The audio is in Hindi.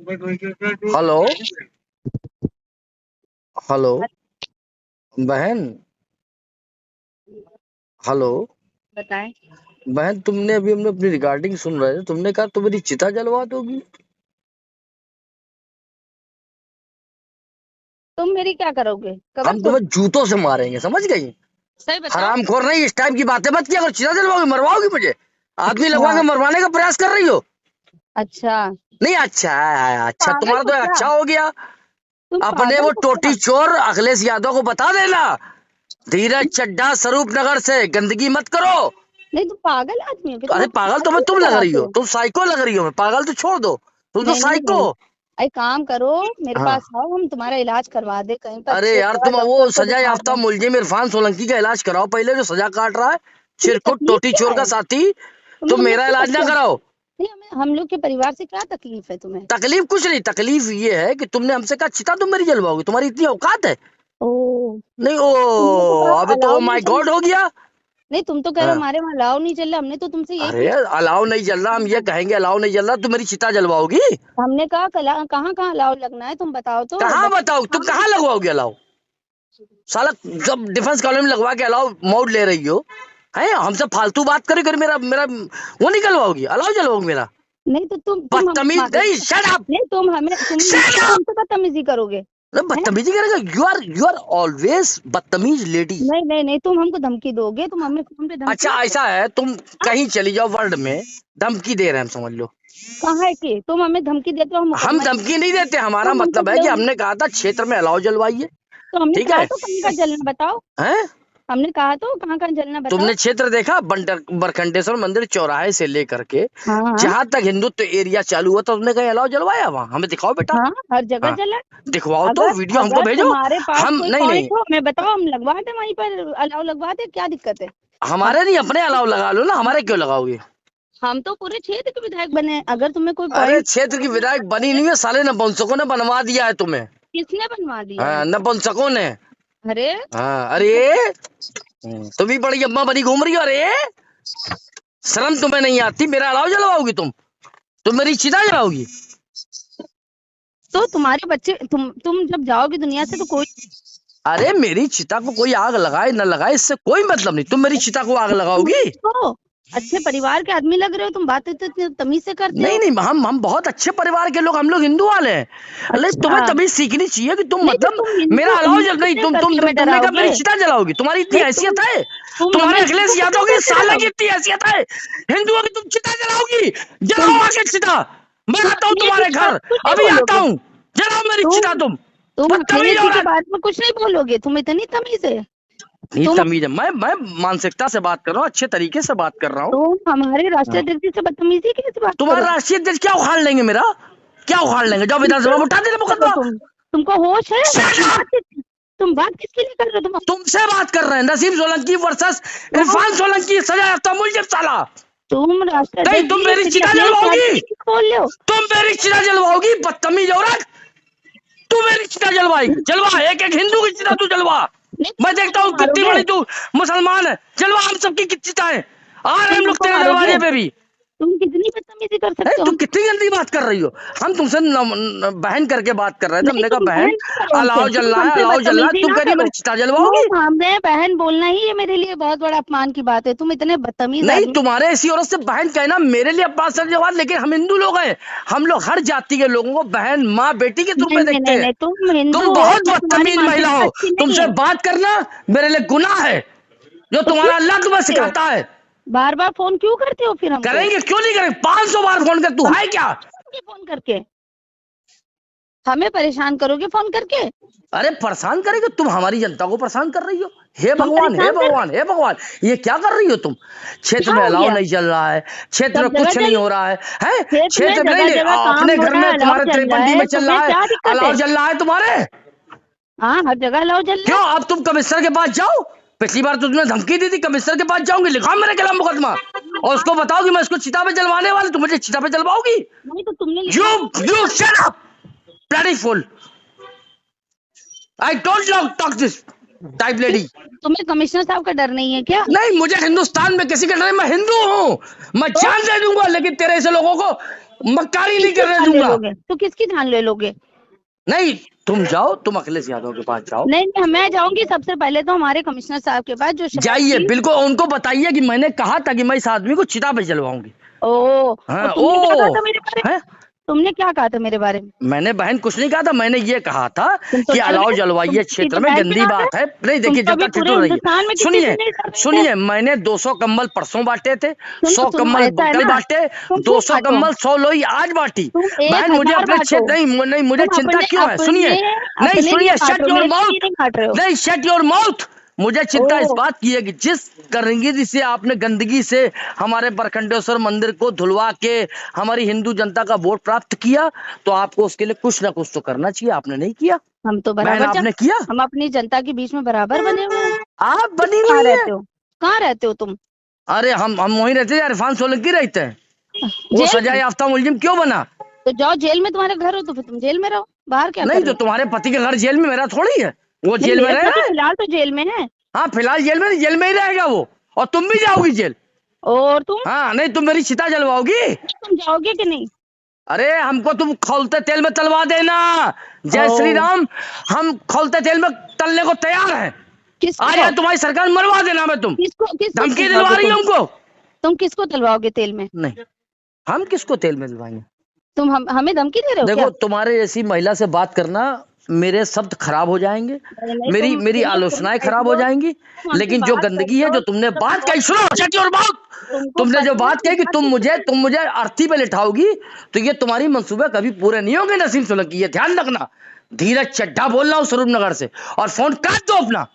हेलो हेलो बहन। हेलो बताएं। बहन, तुमने अभी हमने अपनी रिकॉर्डिंग सुन रहे थे, तुमने कहा तुम मेरी चिता जलवा दोगी। तुम मेरी क्या करोगे? कबर हम खोद। तुम्हें जूतों से मारेंगे, समझ गई। सही बताओ। हरामखोर नहीं, इस टाइप की बातें मत किया करो। चिता जलवाओगी, मरवाओगी मुझे। आदमी लगवा अच्छा। के मरवाने का प्रयास कर रही हो। अच्छा। नहीं, अच्छा है, अच्छा पागल तुम्हारा हो तो क्या? अच्छा हो गया। तुम अपने पागल वो हो टोटी क्या? चोर अखिलेश यादव को बता देना, धीरज चड्ढा स्वरूप नगर से गंदगी मत करो। नहीं, तुम पागल आदमी हो कि तुम अरे अपने पागल तो मैं पागल तुम नजर लग रही आते हो, हो। तुम साइको लग रही हो। मैं पागल तो छोड़ दो, तुम तो नहीं नहीं साइको। नहीं। एक काम करो, मेरे हाँ। पास आओ, हम तुम्हारा इलाज करवा दे कहीं पर अरे अच्छे यार, जगह तुम वो डॉक्टर को सजा दिखा याफ्ता दे। मुलजिम इरफान सोलंकी का इलाज कराओ पहले, जो सजा काट रहा है। तुम्हें चिरकुट तकलीफ टोटी क्या चोर का है? साथी। तुम्हें तुम हम लोग मेरा के इलाज ना बच्चे कराओ। नहीं, हमें हम लोग के परिवार से क्या तकलीफ है तुम्हें? तकलीफ कुछ नहीं, तकलीफ ये है कि तुमने हमसे कहा चिता तुम मेरी जलवाओगी, तुम्हारी इतनी औकात है। ओ। नहीं, तुमने तो ओ कहा अभी तो अलाउ ओ नहीं माय चल गॉड रहा। हो गया। नहीं, तुम तो कह रहे हो हाँ। हमारे वहाँ अलाउ नहीं चल रहा। हमने तो तुमसे यही अरे पूछा। अलाउ नहीं चल रहा, हम ये कहेंगे अलाउ नहीं चल रहा, तुम मेरी चिता जलवाओगी। हमने कहा कहाँ कहाँ अलाउ लगना है, तुम बताओ तो कहाँ बच्चे बताओ, तुम कहाँ कहाँ हैं? लगवाओगे अलाउ। साला, जब डिफेंस कॉलोनी में लगवा के अलाउ मोड ले रही हो, है हमसे फालतू बात करे कर, मेरा मेरा वो निकलवाओगी, अलाउ जलवाओगी मेरा। नहीं तो तुम हम बदतमीज हमारे। नहीं, शट अप। नहीं, शट तुम अप। हमसे बदतमीजी करोगे। हैं? बदतमीजी करेगा, यू आर ऑलवेज बदतमीज लेडी। नहीं नहीं नहीं, तुम हमको धमकी दोगे? तुम हमें फोन पे धमकी अच्छा दोगे? ऐसा है, तुम हाँ? कहीं चली जाओ वर्ल्ड में, धमकी दे रहे हैं हम, समझ लो। कहाँ है कि तुम हमें धमकी देते हो, हम हम मुकदमा धमकी नहीं देते, हमारा तुम हमको मतलब है कि हमने कहा था क्षेत्र में अलाउ जलवाइए। तो हमने ठीक कहा है। तो कहाँ का जलना बताओ। हैं? हमने कहा तो कहाँ कहाँ जलना बताओ। तुमने क्षेत्र देखा, बंटर बरखंडेश्वर मंदिर चौराहे से लेकर के हाँ हाँ। जहां तक हिंदुत्व एरिया चालू हुआ, तो तुमने कहीं अलाउ जलवाया वहां? हमें दिखाओ बेटा। हाँ, हर जगह हाँ, जला। दिखवाओ तो, अगर वीडियो हमको अगर भेजो। तुम्हारे पास हम कोई नहीं नहीं, पॉइंट हो हमें बताओ, हम लगवा दे वहीं पर अलाउ लगवा दे, क्या दिक्कत है? हम हमारे नहीं, अपने अलाउ लगा लो ना, हमारे क्यों लगाओगे। हम तो पूरे क्षेत्र के विधायक बने हैं। अगर तुम्हें कोई अरे पॉइंट। क्षेत्र की विधायक बनी नहीं है, साले नपुंसकों ने बनवा दिया है तुम्हें। किसने बनवा दिया हाँ, है? नपुंसकों ने। अरे। हाँ, अरे तुम भी बड़ी अम्मा बनी घूम रही हो। अरे शर्म तुम्हें नहीं आती, मेरा अलाव जलवाओगी तुम मेरी चिता जलाओगी। तो तुम्हारे बच्चे तुम जब जाओगी दुनिया से तो कोई। अरे मेरी चिता को कोई आग लगाए न लगाए, इससे कोई मतलब नहीं, तुम मेरी चिता को आग लगाओगी। हो अच्छे परिवार के आदमी लग रहे हो, तुम बातें तो इतनी तमीज से करते नहीं हो। नहीं, हम बहुत अच्छे परिवार के लोग, हम लोग हिंदू वाले हैं। अरे अच्छा। तुम्हें तभी सीखनी चाहिए कि तुम नहीं तो मतलब तुम मेरा हिंदू अलाव जल हिंदू नहीं, से करके हमें तुमने कहा डराओगे? मेरी चिता जलाओगी, तुम्हारी इतनी नहीं, हैसियत है। तुम हमें तुम्हारे हिंदू अखिलेश से यादव की कैसे साला की डराओगे? इतनी हैसियत है, हिंदुओं की तुम चिता जलाओगी। तुम जलाओ आके चिता, मैं तुम आता हूँ अखिलेश तुम्हारे के बाद घर, कुछ नहीं अभी आता बोलोगे? हूँ। जलाओ मेरी चिता तुम तुम। तुम बदतमीज अखिलेश जी के औरत। बारे में कुछ नहीं बोलोगे? तुम इतनी तमीज है? नहीं तुम तमीज है, मैं मानसिकता से बात कर रहा हूँ, अच्छे तरीके से बात कर रहा हूँ। तुम हमारे राष्ट्रीय अध्यक्ष जी से बदतमीजी कैसे बात तुम्हारा करोगे? राष्ट्रीय अध्यक्ष क्या उखाड़ लेंगे मेरा, क्या उखाड़ लेंगे? जाओ किससे विधानसभा में उठा बात देना कर रहे हो मुकदमा। तुम? तुमको होश है? Shut up! तुम बात किसके लिए कर रहे हो? तुमसे बात कर रहे हैं, नसीम सोलंकी वर्सेस तुम इरफान सोलंकी, सजा याफ्ता मुलजिम साला। तुम राष्ट्रीय नहीं, अध्यक्ष तुम जी मेरी मेरी चिता अखिलेश यादव जलवाओगी, जी की बोल रहे हो? तुम मेरी चिता जलवाओगी, बदतमीज औरत। तू मेरी चिता जलवाएगी, जलवा, एक एक हिंदू की चिता तू जलवा। नहीं, मैं तुम देखता हमको हूँ कितनी मारोगे? बड़ी तू मुसलमान है, जलवा हम सबकी चिताएं। आ रहे हैं तुम हम लोग हमको तेरे मारोगे? दरवाजे पे भी। तुम कितनी बदतमीजी कर अरे सकते हो तू हम? कितनी गंदी बात कर रही हो। हम तुमसे बहन करके बात कर रहे थे, नहीं, हमने कहा तुम बहन बहन ना करो हमसे, अलाव जल तुम रहा है, हमसे अलाव जल रहा है, बदतमीजी तुम ना कह रही हो करो। मेरी चिता जलवाओगी। तुम हमें बहन बोलना ही ये मेरे लिए बहुत बड़ा अपमान की बात है। तुम इतने बदतमीज नहीं, आदमी। तुम्हारे ऐसी औरत से बहन कहना मेरे लिए अपमान सर जवाब, लेकिन हम हिंदू लोग हैं, हम लोग हर जाति के लोगों को बहन माँ बेटी के रूप नहीं में नहीं देखते नहीं हैं। नहीं, तुम हिंदू तुम हो बहुत पर तुम्हारी बदतमीज महिला मानसिकता हो, अच्छी नहीं तुमसे है। बात करना मेरे लिए गुनाह है, जो तो क्यों तुम्हारा अल्लाह फोन तुम्हें करते हो? सिखाता है। बार बार फोन क्यों करते हो फिर हमको? करेंगे क्यों नहीं करेंगे, 500 बार फोन कर, तू हमें है क्या। करोगे फोन करके? हमें परेशान करोगे फोन करके? अरे परेशान करेंगे, तुम हमारी जनता को परेशान कर रही हो। हे हम भगवान, हे परेशान कर रहे भगवान, हे भगवान, ये क्या कर रही हो तुम। हैं? क्षेत्र क्या में हो अलाव गया? नहीं चल रहा है, क्षेत्र में सब जगह कुछ नहीं जल हो रहा है, हैं? खेत में क्षेत्र नहीं जगह नहीं, जगह काम अपने हो घर रहा में है, अलाव तुम्हारे जल रहा 53D है, में चल तुम्हें रहा है, क्या दिक्कत अलाव है? जल रहा है तुम्हारे। हाँ, हर जगह अलाव जल रहा क्यों, है। अब तुम कमिश्नर के पास जाओ। पिछली बार तो तुमने धमकी दी थी, कमिश्नर के पास जाऊंगी, लिखाओ मेरे खिलाफ मुकदमा, और उसको बताओ कि मैं इसको चिता पे जलवाने वाली, तुम मुझे चिता पे जलवाओगी। नहीं तो तुमने यू लिखा तो नहीं यू था। Shut up, bloody fool. I don't talk this type क्यों? लेडी। तुम्हें कमिश्नर साहब का डर नहीं है क्या? नहीं, मुझे हिंदुस्तान में किसी का डर नहीं, मैं हिंदू हूँ, मैं तो जान दे दूंगा, लेकिन तेरे ऐसे लोगों को मक्कारी नहीं किसकी करने जान ले दूंगा। लोगे? तो किसकी जान ले लोगे? नहीं तुम जाओ, तुम अखिलेश यादव के पास जाओ, नहीं नहीं, मैं जाऊंगी सबसे पहले तो हमारे कमिश्नर साहब के पास, जो शहर जाइए, की। बिल्कुल उनको बताइए कि मैंने कहा था कि मैं इस आदमी को चिता पे जलवाऊंगी। ओ, हाँ, और तुमने क्या कहा ओ था मेरे बारे में? है, तुमने क्या कहा था मेरे बारे में? मैंने बहन कुछ नहीं कहा था, मैंने ये कहा था तुम तो कि डर अलाव गए, तुम जलवाइए सीधे क्षेत्र में, बहन पे गंदी आ गए। बात है। नहीं तुम देखिए, तो जब अभी तक पूरे ठिठुर रहिए, हिंदुस्तान में किसी से सुनिए नहीं डर रहे थे। सुनिए, मैंने 200 कंबल परसों बांटे थे, सुनो, 100 सुनो, कंबल ऐसा है कल ना, बांटे, तुम खूब 200 बांटो, कंबल 100 लोई आज बांटी। तुम बहन मुझे 1000 अपने बांटो। क्षेत्र नहीं मुझे तुम चिंता अपने क्यों है, सुनिए, अपने नहीं अपने लिए सुनिए, बांट शट रहे हो, योर मेरे लिए माउथ, नहीं बांट रहे हो। नहीं शट योर माउथ। मुझे चिंता इस ओ, बात की है कि जिस गंदगी से आपने गंदगी से हमारे बरखंडेश्वर मंदिर को धुलवा के हमारी हिंदू जनता का वोट प्राप्त किया, तो आपको उसके लिए कुछ ना कुछ तो करना चाहिए, आपने नहीं किया। हम तो बहन बराबर आपने किया, हम अपनी जनता के बीच में बराबर बने हुए हैं। आप तुम बनी कहाँ नहीं है। रहते हो? कहाँ रहते हो तुम? अरे हम वहीं रहते हैं, इरफान सोलंकी रहते हैं, वो जेल सजा में? याफ्ता मुलजिम क्यों बना? तो जाओ, जेल में तुम्हारे घर हो तो फिर तुम जेल में रहो, बाहर क्या कर नहीं रहे तो हो? तुम्हारे पति का घर जेल में, मेरा थोड़ी है, वो नहीं, जेल में मेरा रह पति रहा है। फिलहाल तो जेल में है। हाँ फिलहाल जेल में, जेल में ही रहेगा वो, और तुम भी जाओगी जेल। और तुम हाँ नहीं, तुम मेरी चिता जलवाओगी। तुम जाओगे कि नहीं? अरे हमको तुम खौलते तेल में तलवा देना, जय श्री ओ, राम, हम खौलते तेल में तलने को तैयार हैं। आ किसको जाए तुम्हारी सरकार, मरवा देना मैं, तुम किसको किसको धमकी दिलवा तलवाओगे रही हो हमको। तुम किसको तलवाओगे तेल में? नहीं, हम किसको तेल में दिलवाएंगे? तुम हमें धमकी दे रहे हो देखो क्या? तुम्हारे जैसी महिला से बात करना, मेरे शब्द खराब हो जाएंगे, नहीं नहीं, मेरी तुम मेरी सुनो, तुम आलोचनाएं खराब ऐसी हो हो, जाएंगी। तुम हमसे लेकिन जो बात कर गंदगी रहे है, हो, जो तुमने तो बात कही, सुनो शट योर माउथ, तुमको तुमने जो पता है बात कि कही कि बात तुम मुझे अर्थी पे लिटाओगी, तो ये तुम्हारी मंसूबे कभी पूरे नहीं होंगे नसीम सोलंकी, ये ध्यान रखना। धीरज चड्ढा बोल रहा हूँ स्वरूप नगर से, और फोन काट दो अपना।